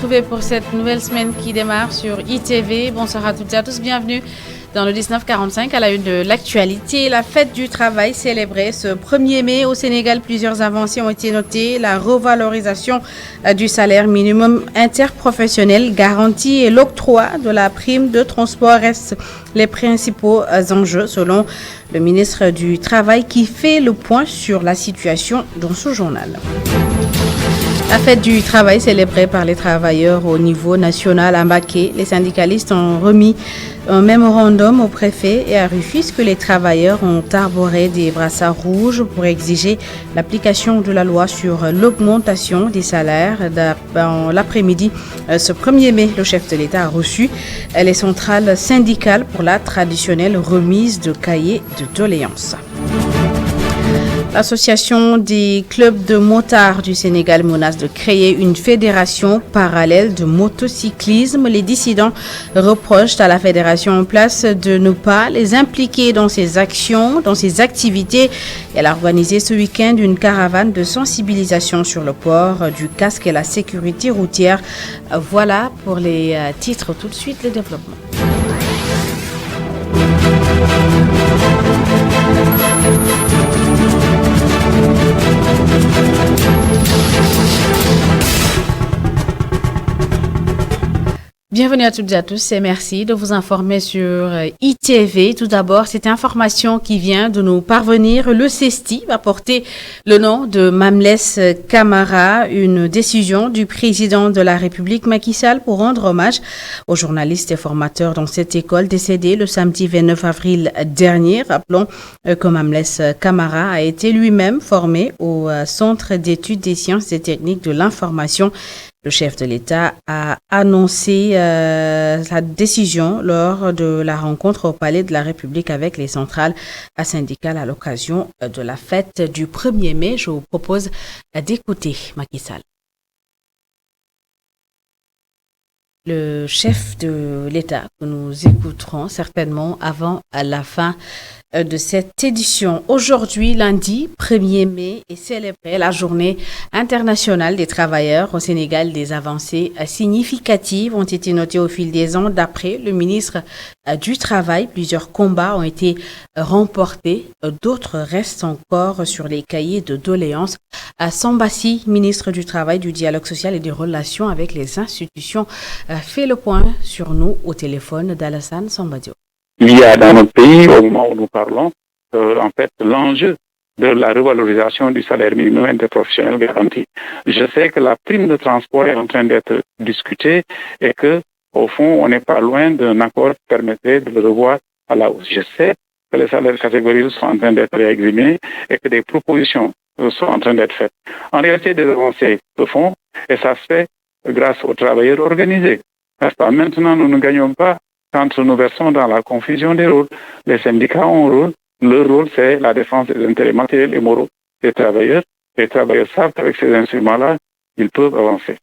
retrouver pour cette nouvelle semaine qui démarre sur ITV. Bonsoir à toutes et à tous, bienvenue dans le 1945 à la une de l'actualité. La fête du travail célébrée ce 1er mai au Sénégal. Plusieurs avancées ont été notées. La revalorisation du salaire minimum interprofessionnel garanti et l'octroi de la prime de transport restent les principaux enjeux selon le ministre du Travail qui fait le point sur la situation dans ce journal. La fête du travail célébrée par les travailleurs au niveau national à Mbacké. Les syndicalistes ont remis un mémorandum au préfet et à Rufisque. Les travailleurs ont arboré des brassards rouges pour exiger l'application de la loi sur l'augmentation des salaires. Dans l'après-midi, ce 1er mai, le chef de l'État a reçu les centrales syndicales pour la traditionnelle remise de cahiers de doléances. L'Association des clubs de motards du Sénégal menace de créer une fédération parallèle de motocyclisme. Les dissidents reprochent à la fédération en place de ne pas les impliquer dans ses actions, dans ses activités. Elle a organisé ce week-end une caravane de sensibilisation sur le port du casque et la sécurité routière. Voilà pour les titres. Tout de suite, le développement. Bienvenue à toutes et à tous et merci de vous informer sur ITV. Tout d'abord, cette information qui vient de nous parvenir, le CESTI va porter le nom de Mamlès Camara, une décision du président de la République Macky Sall pour rendre hommage aux journalistes et formateurs dans cette école décédée le samedi 29 avril dernier. Rappelons que Mamlès Camara a été lui-même formé au Centre d'études des sciences et techniques de l'information. Le chef de l'État a annoncé sa décision lors de la rencontre au Palais de la République avec les centrales syndicales à l'occasion de la fête du 1er mai. Je vous propose d'écouter Macky Sall. Le chef de l'État que nous écouterons certainement avant la fin de cette édition. Aujourd'hui, lundi 1er mai, est célébrée la journée internationale des travailleurs au Sénégal. Des avancées significatives ont été notées au fil des ans. D'après le ministre du Travail, plusieurs combats ont été remportés. D'autres restent encore sur les cahiers de doléances. Sambassi, ministre du Travail, du Dialogue social et des relations avec les institutions, fait le point sur nous au téléphone d'Alassane Sambadio. Il y a dans notre pays, au moment où nous parlons, en fait, l'enjeu de la revalorisation du salaire minimum interprofessionnel garanti. Je sais que la prime de transport est en train d'être discutée et que, au fond, on n'est pas loin d'un accord qui permettrait de le revoir à la hausse. Je sais que les salaires catégoriels sont en train d'être réexaminés et que des propositions sont en train d'être faites. En réalité, des avancées se font et ça se fait grâce aux travailleurs organisés. N'est-ce pas? Maintenant, nous ne gagnons pas quand nous versons dans la confusion des rôles. Les syndicats ont un rôle. Leur rôle, c'est la défense des intérêts matériels et moraux des travailleurs. Les travailleurs savent qu'avec ces instruments-là, ils peuvent avancer.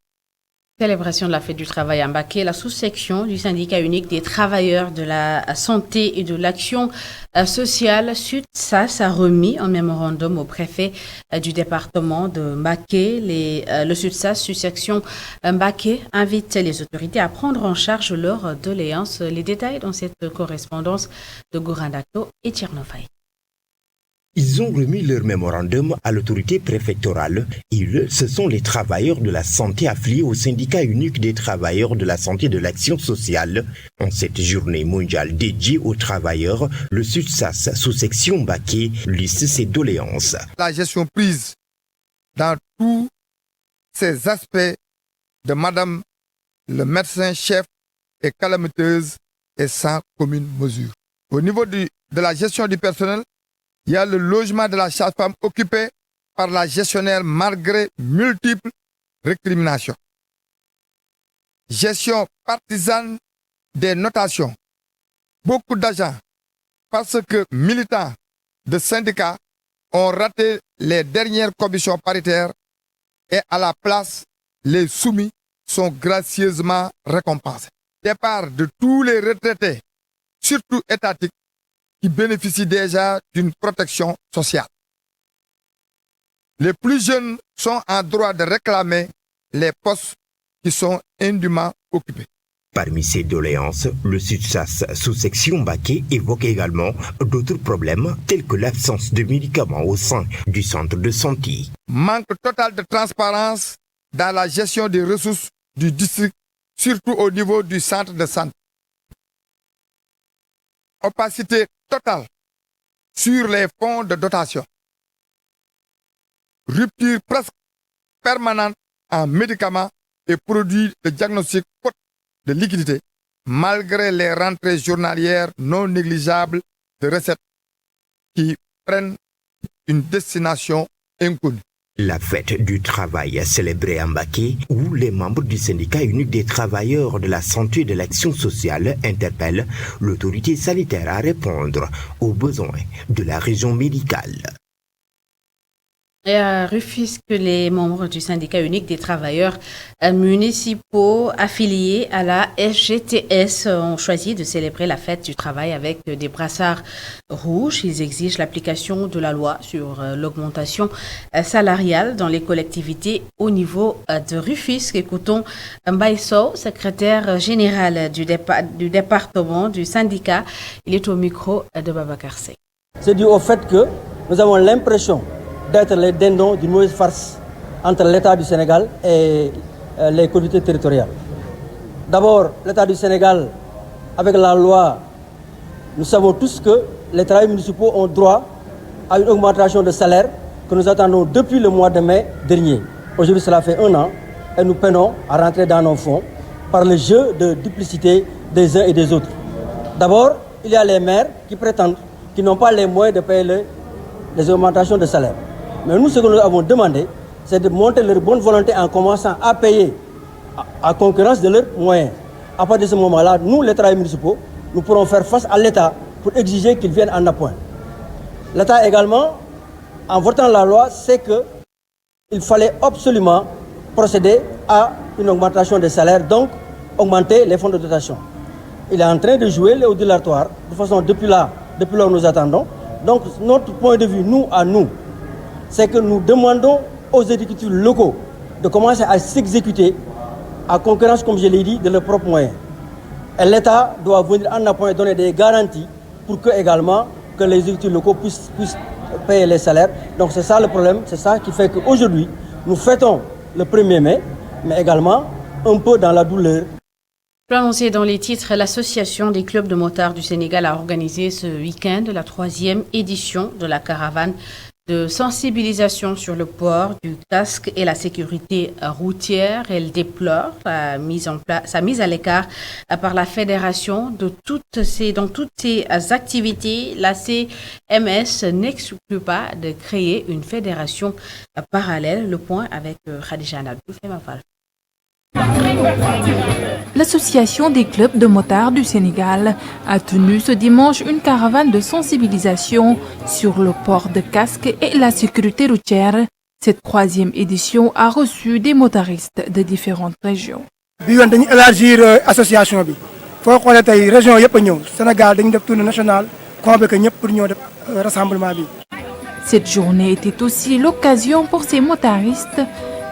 Célébration de la fête du travail à Mbacké, la sous-section du syndicat unique des travailleurs de la santé et de l'action sociale SUTSAS a remis un mémorandum au préfet du département de Mbacké. Le SUTSAS, sous-section Mbacké, invite les autorités à prendre en charge leurs doléances. Les détails dans cette correspondance de Gourandacto et Tchernofaï. Ils ont remis leur mémorandum à l'autorité préfectorale. Ils, ce sont les travailleurs de la santé affiliés au syndicat unique des travailleurs de la santé et de l'action sociale. En cette journée mondiale dédiée aux travailleurs, le SUTSAS, sous-section Mbacké, liste ses doléances. La gestion prise dans tous ces aspects de Madame le médecin-chef est calamiteuse et sans commune mesure. Au niveau de la gestion du personnel, il y a le logement de la sage-femme occupé par la gestionnaire malgré multiples récriminations. Gestion partisane des notations. Beaucoup d'agents, parce que militants de syndicats ont raté les dernières commissions paritaires et à la place, les soumis sont gracieusement récompensés. Départ de tous les retraités, surtout étatiques, qui bénéficient déjà d'une protection sociale. Les plus jeunes sont en droit de réclamer les postes qui sont indûment occupés. Parmi ces doléances, le SUTSAS sous-section Mbacké évoque également d'autres problèmes tels que l'absence de médicaments au sein du centre de santé. Manque total de transparence dans la gestion des ressources du district, surtout au niveau du centre de santé. Opacité totale sur les fonds de dotation. Rupture presque permanente en médicaments et produits de diagnostic faute de liquidité, malgré les rentrées journalières non négligeables de recettes qui prennent une destination inconnue. La fête du travail célébrée à Mbacké, où les membres du syndicat unique des travailleurs de la santé et de l'action sociale interpellent l'autorité sanitaire à répondre aux besoins de la région médicale. Et à Rufisque, les membres du syndicat unique des travailleurs municipaux affiliés à la SGTS ont choisi de célébrer la fête du travail avec des brassards rouges. Ils exigent l'application de la loi sur l'augmentation salariale dans les collectivités au niveau de Rufisque. Écoutons Mbaye Sow, secrétaire général du département du syndicat. Il est au micro de Babacar Seye. C'est dû au fait que nous avons l'impression d'être les dindons d'une mauvaise farce entre l'État du Sénégal et les collectivités territoriales. D'abord, l'État du Sénégal, avec la loi, nous savons tous que les travailleurs municipaux ont droit à une augmentation de salaire que nous attendons depuis le mois de mai dernier. Aujourd'hui, cela fait 1 an et nous peinons à rentrer dans nos fonds par le jeu de duplicité des uns et des autres. D'abord, il y a les maires qui prétendent qu'ils n'ont pas les moyens de payer les augmentations de salaire. Mais nous, ce que nous avons demandé, c'est de montrer leur bonne volonté en commençant à payer à concurrence de leurs moyens. À partir de ce moment-là, nous, les travailleurs municipaux, nous pourrons faire face à l'État pour exiger qu'ils viennent en appoint. L'État également, en votant la loi, sait qu'il fallait absolument procéder à une augmentation des salaires, donc augmenter les fonds de dotation. Il est en train de jouer les dilatoire. De toute façon, depuis là où nous attendons. Donc, notre point de vue, nous, c'est que nous demandons aux exécutifs locaux de commencer à s'exécuter à concurrence, comme je l'ai dit, de leurs propres moyens. Et l'État doit venir en appoint et donner des garanties pour que les exécutifs locaux puissent payer les salaires. Donc c'est ça le problème, c'est ça qui fait qu'aujourd'hui, nous fêtons le 1er mai, mais également un peu dans la douleur. Annoncé dans les titres, l'Association des clubs de motards du Sénégal a organisé ce week-end la 3e édition de la caravane de sensibilisation sur le port du casque et la sécurité routière. Elle déplore sa mise à l'écart par la fédération dans toutes ces activités. La CMS n'exclut pas de créer une fédération parallèle. Le point avec Khadija Nabdou Femafal. L'Association des clubs de motards du Sénégal a tenu ce dimanche une caravane de sensibilisation sur le port de casque et la sécurité routière. Cette 3e édition a reçu des motaristes de différentes régions. Bi yoon dañu élargir association bi foo xoolee tey région yëpp a ñëw Sénégal dañu def tournée nationale convoqué ñëpp pour ñëw def rassemblement bi. Cette journée était aussi l'occasion pour ces motaristes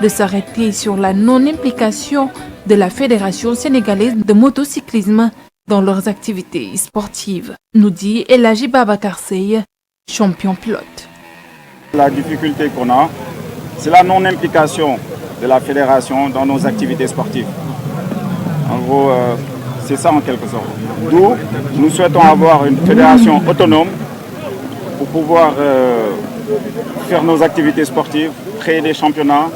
de s'arrêter sur la non-implication de la Fédération sénégalaise de motocyclisme dans leurs activités sportives, nous dit El Hadji Babacar Seye, champion pilote. La difficulté qu'on a, c'est la non-implication de la fédération dans nos activités sportives. En gros, c'est ça en quelque sorte. D'où nous souhaitons avoir une fédération autonome pour pouvoir faire nos activités sportives, créer des championnats,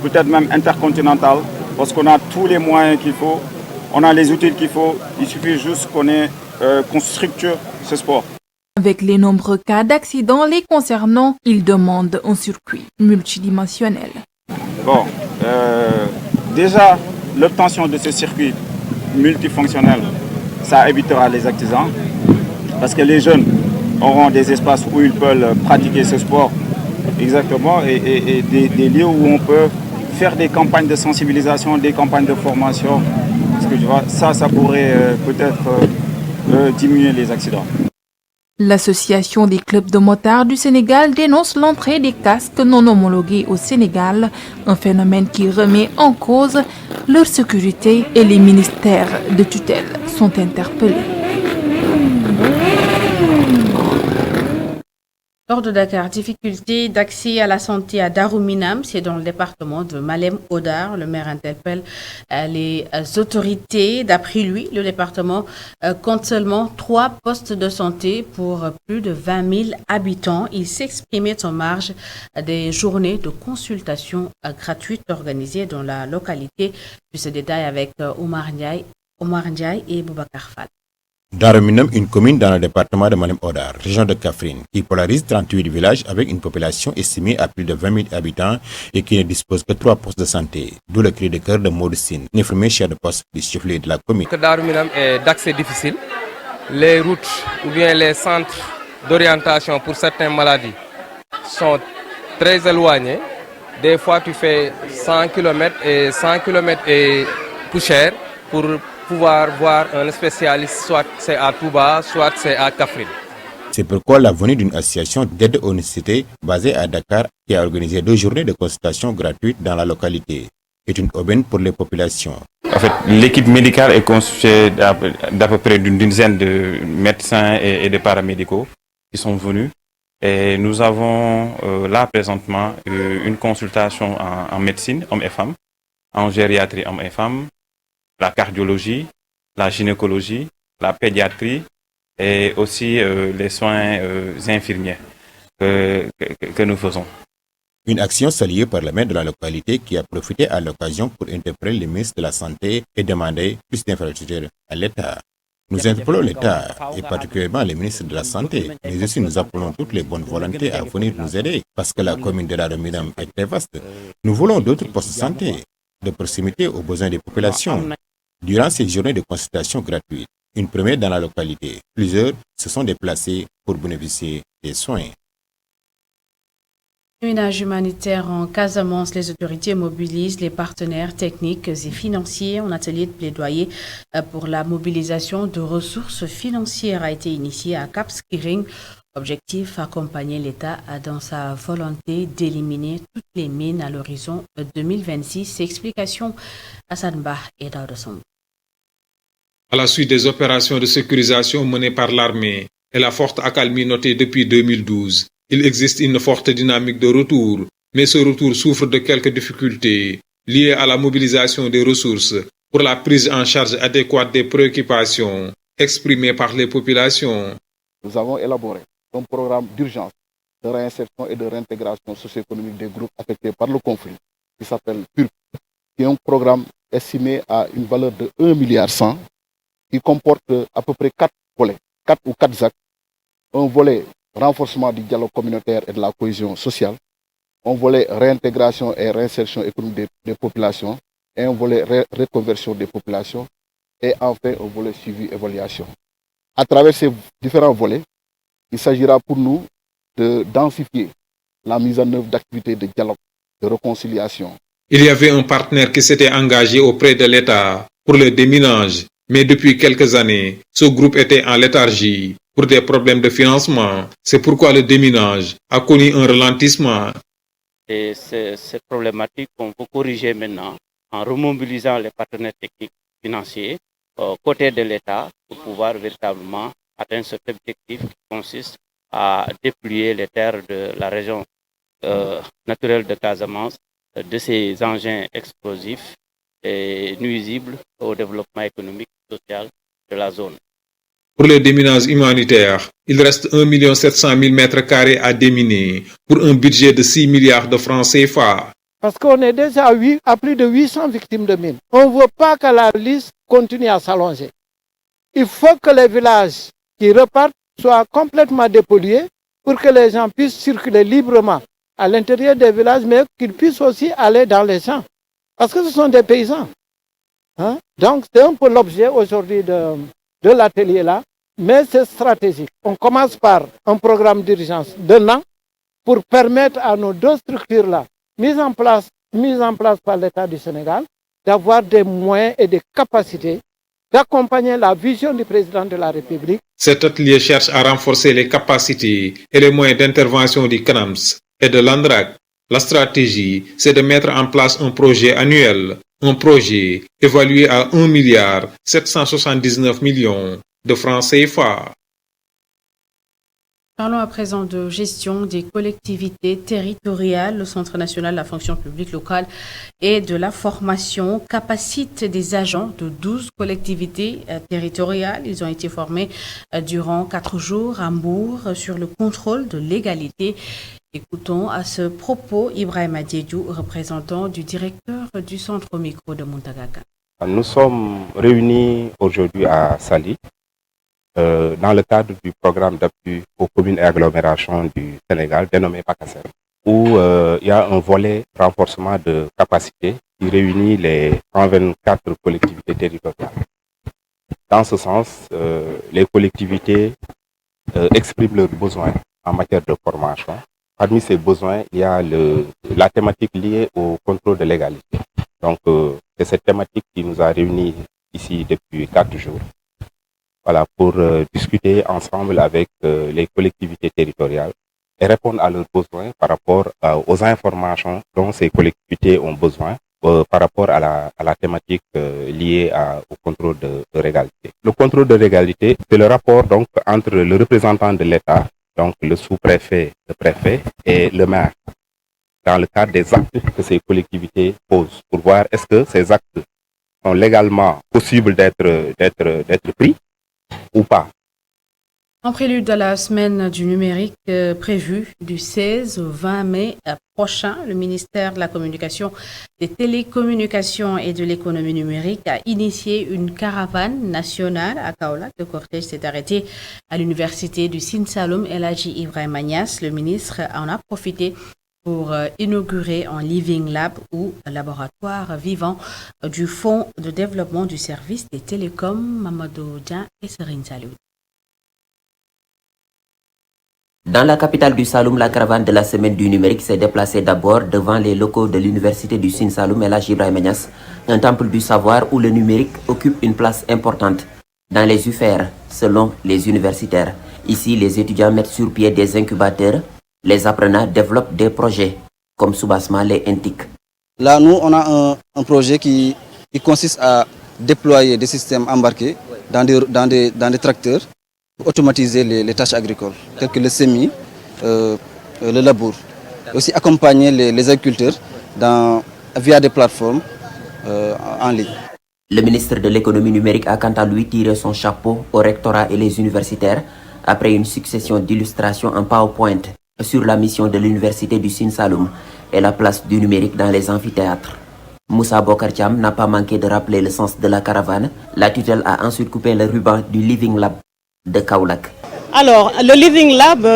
peut-être même intercontinental, parce qu'on a tous les moyens qu'il faut, on a les outils qu'il faut, il suffit juste qu'on structure ce sport. Avec les nombreux cas d'accidents les concernant, ils demandent un circuit multidimensionnel. Bon, déjà, l'obtention de ce circuit multifonctionnel, ça évitera les accidents, parce que les jeunes auront des espaces où ils peuvent pratiquer ce sport exactement, et des lieux où on peut faire des campagnes de sensibilisation, des campagnes de formation, parce que tu vois, ça pourrait peut-être diminuer les accidents. L'association des clubs de motards du Sénégal dénonce l'entrée des casques non homologués au Sénégal, un phénomène qui remet en cause leur sécurité et les ministères de tutelle sont interpellés. Hors de Dakar, difficulté d'accès à la santé à Daruminam, c'est dans le département de Malem Hodar. Le maire interpelle les autorités. D'après lui, le département compte seulement 3 postes de santé pour plus de 20 000 habitants. Il s'exprimait en marge des journées de consultation gratuites organisées dans la localité. Plus de détails avec Omar Ndiaye et Boubacar Fall. Daruminam, une commune dans le département de Malem Hodar, région de Kaffrine, qui polarise 38 villages avec une population estimée à plus de 20 000 habitants et qui ne dispose que 3 postes de santé, d'où le cri de cœur de Maudicine, infirmier chef de poste du chef-lieu de la commune. Daruminam est d'accès difficile. Les routes ou bien les centres d'orientation pour certaines maladies sont très éloignés. Des fois, tu fais 100 km et 100 km est plus cher pour pouvoir voir un spécialiste, soit c'est à Touba, soit c'est à Kaffrine. C'est pourquoi la venue d'une association d'aide aux nécessités basée à Dakar qui a organisé 2 journées de consultation gratuites dans la localité est une aubaine pour les populations. En fait, l'équipe médicale est constituée d'à peu près d'une dizaine de médecins et de paramédicaux qui sont venus. Et nous avons là présentement une consultation en médecine, hommes et femmes, en gériatrie, hommes et femmes, la cardiologie, la gynécologie, la pédiatrie et aussi les soins infirmiers que nous faisons. Une action saluée par le maire de la localité qui a profité à l'occasion pour interpeller le ministre de la Santé et demander plus d'infrastructures à l'État. Nous interpellons l'État et particulièrement les ministres de la Santé, mais aussi nous appelons toutes les bonnes volontés à venir nous aider parce que la commune de Daruminam est très vaste. Nous voulons d'autres postes de santé de proximité aux besoins des populations. Durant ces journées de consultation gratuites, une première dans la localité, plusieurs se sont déplacés pour bénéficier des soins. Ménage humanitaire en Casamance, les autorités mobilisent les partenaires techniques et financiers. Un atelier de plaidoyer pour la mobilisation de ressources financières a été initié à Cap Skirring. Objectif, accompagner l'État dans sa volonté d'éliminer toutes les mines à l'horizon 2026. Explication Hassan Bah et Daouda Samb. À la suite des opérations de sécurisation menées par l'armée et la forte accalmie notée depuis 2012, il existe une forte dynamique de retour, mais ce retour souffre de quelques difficultés liées à la mobilisation des ressources pour la prise en charge adéquate des préoccupations exprimées par les populations. Nous avons élaboré un programme d'urgence de réinsertion et de réintégration socio-économique des groupes affectés par le conflit, qui s'appelle PURP, qui est un programme estimé à une valeur de 1,1 milliard, qui comporte à peu près 4 volets, 4 ou 4 axes. Un volet renforcement du dialogue communautaire et de la cohésion sociale, un volet réintégration et réinsertion économique des populations, et un volet reconversion des populations, et enfin un volet suivi-évaluation. À travers ces différents volets, il s'agira pour nous de densifier la mise en œuvre d'activités de dialogue, de réconciliation. Il y avait un partenaire qui s'était engagé auprès de l'État pour le déminage, mais depuis quelques années, ce groupe était en léthargie pour des problèmes de financement. C'est pourquoi le déminage a connu un ralentissement. Et cette problématique qu'on veut corriger maintenant en remobilisant les partenaires techniques financiers aux côtés de l'État pour pouvoir véritablement atteindre cet objectif qui consiste à déployer les terres de la région naturelle de Casamance de ces engins explosifs et nuisibles au développement économique et social de la zone. Pour les déminages humanitaires, il reste 1 700 000 m² à déminer pour un budget de 6 milliards de francs CFA. Parce qu'on est déjà à plus de 800 victimes de mines. On ne veut pas que la liste continue à s'allonger. Il faut que les villages qui repartent soient complètement dépollués pour que les gens puissent circuler librement à l'intérieur des villages, mais qu'ils puissent aussi aller dans les champs. Parce que ce sont des paysans. Donc c'est un peu l'objet aujourd'hui de l'atelier là, mais c'est stratégique. On commence par un programme d'urgence d'1 an pour permettre à nos 2 structures-là, mises en place par l'État du Sénégal, d'avoir des moyens et des capacités d'accompagner la vision du président de la République. Cet atelier cherche à renforcer les capacités et les moyens d'intervention du CNAMS et de l'ANDRAC. La stratégie, c'est de mettre en place un projet annuel, un projet évalué à 1,779 milliard de francs CFA. Parlons à présent de gestion des collectivités territoriales. Le Centre national de la fonction publique locale et de la formation capacite des agents de 12 collectivités territoriales. Ils ont été formés durant 4 jours à Mbour sur le contrôle de légalité. Écoutons à ce propos Ibrahima Diédiou, représentant du directeur du centre au micro de Montagaga. Nous sommes réunis aujourd'hui à Saly dans le cadre du programme d'appui aux communes et agglomérations du Sénégal dénommé PACASEN, où il y a un volet renforcement de capacité qui réunit les 124 collectivités territoriales. Dans ce sens, les collectivités expriment leurs besoins en matière de formation. Parmi ces besoins, il y a la thématique liée au contrôle de légalité. Donc, c'est cette thématique qui nous a réunis ici depuis 4 jours. Voilà, pour discuter ensemble avec les collectivités territoriales et répondre à leurs besoins par rapport aux informations dont ces collectivités ont besoin par rapport à la thématique liée au contrôle de légalité. Le contrôle de légalité, c'est le rapport donc entre le représentant de l'État, donc le sous-préfet, le préfet et le maire, dans le cadre des actes que ces collectivités posent, pour voir est-ce que ces actes sont légalement possibles d'être pris ou pas. En prélude à la semaine du numérique prévue du 16 au 20 mai prochain, le ministère de la Communication, des Télécommunications et de l'économie numérique a initié une caravane nationale à Kaolack. Le cortège s'est arrêté à l'université du Sine Saloum El Hadji Ibrahima Niass. Le ministre en a profité pour inaugurer un Living Lab ou laboratoire vivant du Fonds de développement du service des télécoms Mamadou Dian et Serine Saliou. Dans la capitale du Saloum, la caravane de la semaine du numérique s'est déplacée d'abord devant les locaux de l'université du Sine Saloum El Hadji Ibrahima Niass, un temple du savoir où le numérique occupe une place importante dans les UFR, selon les universitaires. Ici, les étudiants mettent sur pied des incubateurs. Les apprenants développent des projets comme Soubasma les Intic. Là, nous, on a un projet qui consiste à déployer des systèmes embarqués dans des tracteurs pour automatiser les tâches agricoles, telles que le semis, le labour. Et aussi accompagner les agriculteurs via des plateformes en ligne. Le ministre de l'économie numérique a quant à lui tiré son chapeau au rectorat et les universitaires après une succession d'illustrations en PowerPoint sur la mission de l'université du Sine Saloum et la place du numérique dans les amphithéâtres. Moussa Bokar Thiam n'a pas manqué de rappeler le sens de la caravane. La tutelle a ensuite coupé le ruban du Living Lab de Kaolack. Alors, le Living Lab,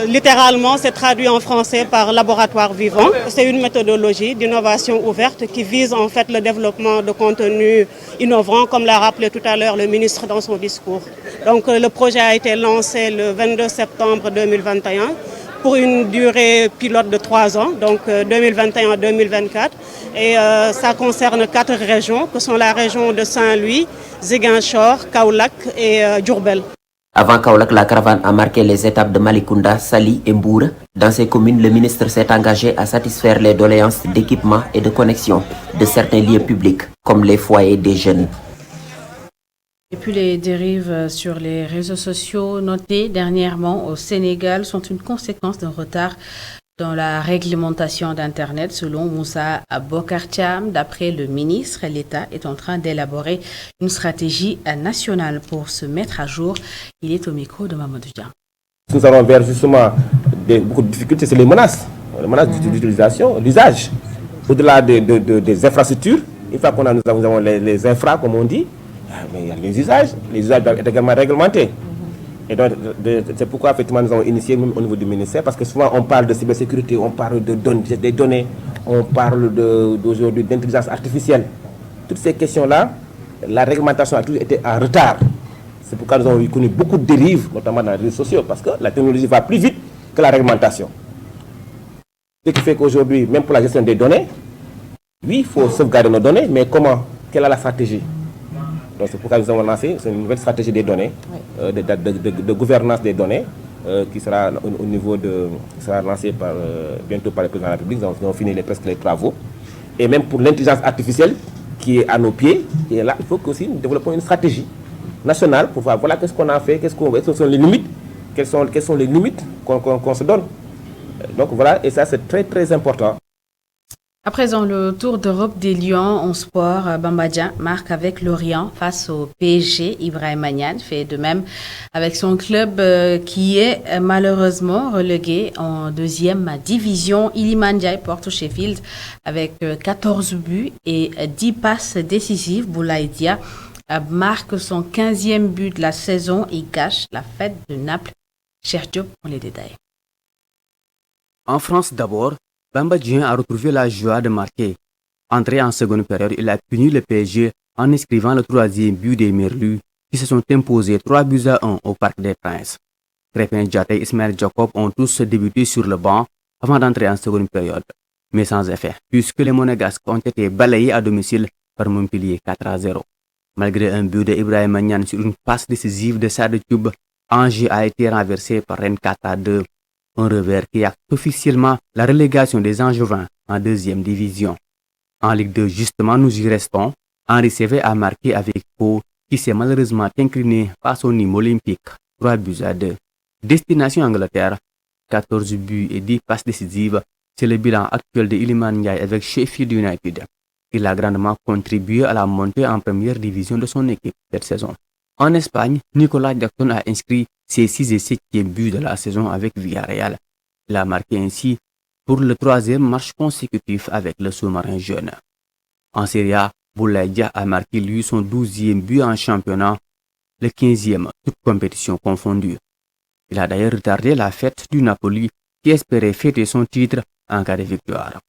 littéralement, c'est traduit en français par laboratoire vivant. C'est une méthodologie d'innovation ouverte qui vise en fait le développement de contenus innovants, comme l'a rappelé tout à l'heure le ministre dans son discours. Donc, le projet a été lancé le 22 septembre 2021 pour une durée pilote de 3 ans, donc 2021-2024. Et ça concerne 4 régions, que sont la région de Saint-Louis, Ziguinchor, Kaolack et Diourbel. Avant Kaolack, la caravane a marqué les étapes de Malicounda, Saly et Mbour. Dans ces communes, le ministre s'est engagé à satisfaire les doléances d'équipement et de connexion de certains lieux publics, comme les foyers des jeunes. Et puis les dérives sur les réseaux sociaux notées dernièrement au Sénégal sont une conséquence d'un retard dans la réglementation d'Internet, selon Moussa Bokar Thiam. D'après le ministre, l'État est en train d'élaborer une stratégie nationale pour se mettre à jour. Il est au micro de Mamadou Dian. Nous allons vers justement beaucoup de difficultés, c'est les menaces d'utilisation, l'usage. Au-delà des infrastructures, une fois qu'on a, nous avons les infra, comme on dit, mais il y a les usages doivent être également réglementés. Et donc, c'est pourquoi effectivement nous avons initié même au niveau du ministère, parce que souvent on parle de cybersécurité, on parle des données, on parle d'aujourd'hui d'intelligence artificielle. Toutes ces questions-là, la réglementation a toujours été en retard. C'est pourquoi nous avons connu beaucoup de dérives, notamment dans les réseaux sociaux, parce que la technologie va plus vite que la réglementation. Ce qui fait qu'aujourd'hui, même pour la gestion des données, oui, il faut sauvegarder nos données, mais comment? Quelle est la stratégie? Donc c'est pourquoi nous avons lancé une nouvelle stratégie des données, de gouvernance des données, qui sera au niveau sera lancée bientôt par le président de la République. Nous avons fini presque les travaux. Et même pour l'intelligence artificielle qui est à nos pieds, qui est là, il faut aussi nous développons une stratégie nationale pour voir voilà qu'est-ce qu'on a fait, quelles sont les limites, quelles sont les limites qu'on se donne. Donc voilà, et ça c'est très très important. À présent, le Tour d'Europe des Lions en sport, Bamba Dieng marque avec Lorient face au PSG. Ibrahima Niane fait de même avec son club qui est malheureusement relégué en deuxième division. Iliman Ndiaye porte Sheffield avec 14 buts et 10 passes décisives. Boulaye Dia marque son 15e but de la saison et gâche la fête de Naples. Cheikh Diop pour les détails. En France d'abord, Bamba Dieng a retrouvé la joie de marquer. Entré en seconde période, il a puni le PSG en inscrivant le 3e but des Merlus qui se sont imposés 3-1 au Parc des Princes. Crépin Diatta et Ismaël Jacob ont tous débuté sur le banc avant d'entrer en seconde période, mais sans effet, puisque les Monégasques ont été balayés à domicile par Montpellier 4-0. Malgré un but de Ibrahima Niane sur une passe décisive de Sadio Thioub, Angers a été renversé par Rennes 4-2. Un revers qui acte officiellement la relégation des Angevins en deuxième division. En Ligue 2, justement, nous y restons. Henri Saivet a marqué avec Pau, qui s'est malheureusement incliné face au Nîmes olympique, 3-2. Destination Angleterre, 14 buts et 10 passes décisives, c'est le bilan actuel de Iliman Ndiaye avec Sheffield United. Il a grandement contribué à la montée en première division de son équipe cette saison. En Espagne, Nicolas Jackson a inscrit ses 6 et 7e buts de la saison avec Villarreal. Il a marqué ainsi pour le 3e match consécutif avec le sous-marin jeune. En Serie A, Boulaye Dia a marqué lui son 12e but en championnat, le 15e, toute compétition confondue. Il a d'ailleurs retardé la fête du Napoli qui espérait fêter son titre en cas de victoire.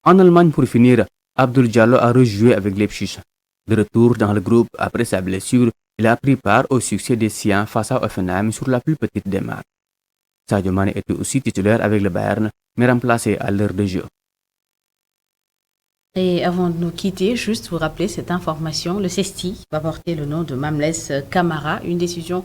En Allemagne, pour finir, Abdul Diallo a rejoué avec Leipzig. De retour dans le groupe après sa blessure, il a pris part au succès des siens face à Hoffenheim sur la plus petite des matchs. Sadio Mané était aussi titulaire avec le Bayern, mais remplacé à l'heure de jeu. Et avant de nous quitter, juste vous rappeler cette information, le CESTI va porter le nom de Mamles Camara, une décision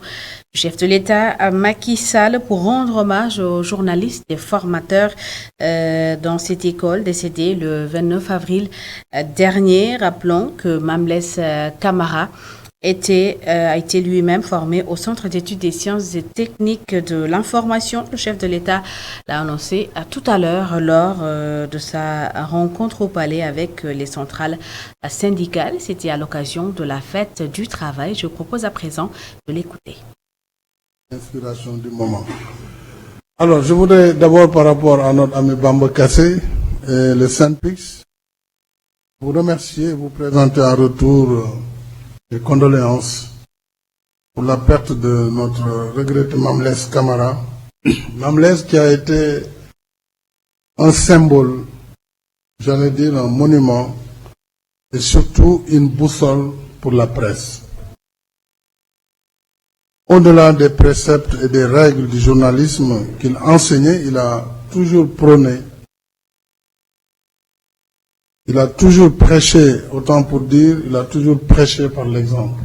du chef de l'État Macky Sall pour rendre hommage aux journalistes et formateurs dans cette école décédée le 29 avril dernier. Rappelons que Mamles Camara a été lui-même formé au Centre d'études des sciences et techniques de l'information. Le chef de l'État l'a annoncé tout à l'heure lors de sa rencontre au Palais avec les centrales syndicales. C'était à l'occasion de la fête du travail. Je propose à présent de l'écouter. Inspiration du moment. Alors, je voudrais d'abord, par rapport à notre ami Bamba Kassé et le Saint-Pix, vous remercier, vous présenter en retour les condoléances pour la perte de notre regretté Mamles Camara. Mamles qui a été un symbole, j'allais dire un monument, et surtout une boussole pour la presse. Au-delà des préceptes et des règles du journalisme qu'il enseignait, il a toujours prôné, il a toujours prêché, autant pour dire, il a toujours prêché par l'exemple.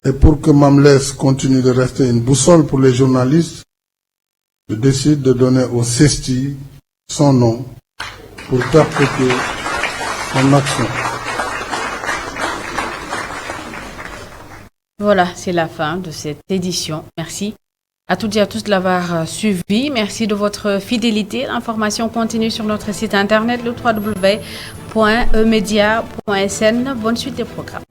Et pour que Mamles continue de rester une boussole pour les journalistes, je décide de donner au CESTI son nom pour perpétuer son action. Voilà, c'est la fin de cette édition. Merci à toutes et à tous de l'avoir suivi. Merci de votre fidélité. L'information continue sur notre site internet, le www.emedia.sn. Bonne suite des programmes.